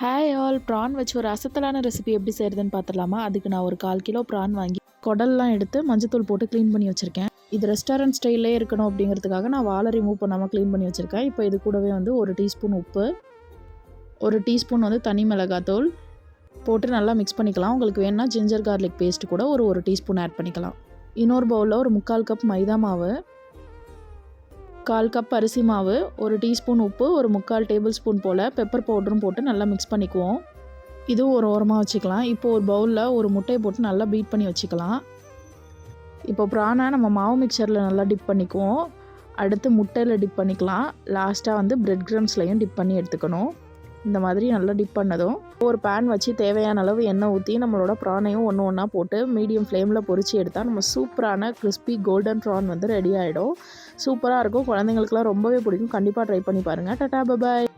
Hi all, PRAN வச்சு ஒரு அசத்தலான ரெசிபி எப்படி செய்கிறதுன்னு பார்த்துடலாமா? அதுக்கு நான் ஒரு 1/4 கிலோ ப்ரான் வாங்கி குடல்லாம் எடுத்து மஞ்சத்தூள் போட்டு க்ளீன் பண்ணி வச்சுருக்கேன். இது ரெஸ்டாரண்ட் ஸ்டைல்லே இருக்கணும் அப்படிங்கிறதுக்காக நான் வாழை ரிமூவ் பண்ணாமல் க்ளீன் பண்ணி வச்சுருக்கேன். இப்போ இது கூடவே வந்து 1 டீஸ்பூன் உப்பு, 1 டீஸ்பூன் வந்து தனி மிளகாத்தூள் போட்டு நல்லா மிக்ஸ் பண்ணிக்கலாம். உங்களுக்கு வேணுன்னா ஜிஞ்சர் கார்லிக் பேஸ்ட் கூட ஒரு டீஸ்பூன் ஆட் பண்ணிக்கலாம். இன்னொரு பவுலில் ஒரு 3/4 கப் மைதா மாவு, 1/4 கப் அரிசி மாவு, 1 டீஸ்பூன் உப்பு, ஒரு 3/4 டேபிள் ஸ்பூன் போல் பெப்பர் பவுடரும் போட்டு நல்லா மிக்ஸ் பண்ணிக்குவோம். இதுவும் ஒரு ஓரமாக வச்சுக்கலாம். இப்போது ஒரு பவுலில் ஒரு முட்டையை போட்டு நல்லா பீட் பண்ணி வச்சுக்கலாம். இப்போ ப்ரானை நம்ம மாவு மிக்சரில் நல்லா டிப் பண்ணிக்குவோம். அடுத்து முட்டையில் டிப் பண்ணிக்கலாம். லாஸ்ட்டாக வந்து பிரெட் க்ரம்ஸ்லையும் டிப் பண்ணி எடுத்துக்கணும். இந்த மாதிரி நல்லா டிப் பண்ணதும் ஒரு பேன் வச்சு தேவையான அளவு எண்ணெய் ஊற்றி நம்மளோட ப்ரானையும் ஒன்று ஒன்றா போட்டு மீடியம் ஃப்ளேமில் பொரிச்சு எடுத்தால் நம்ம சூப்பரான கிறிஸ்பி கோல்டன் ப்ரான் வந்து ரெடி ஆகிடும். சூப்பராக இருக்கும். குழந்தைங்களுக்குலாம் ரொம்பவே பிடிக்கும். கண்டிப்பாக ட்ரை பண்ணி பாருங்கள். Tata, bye bye.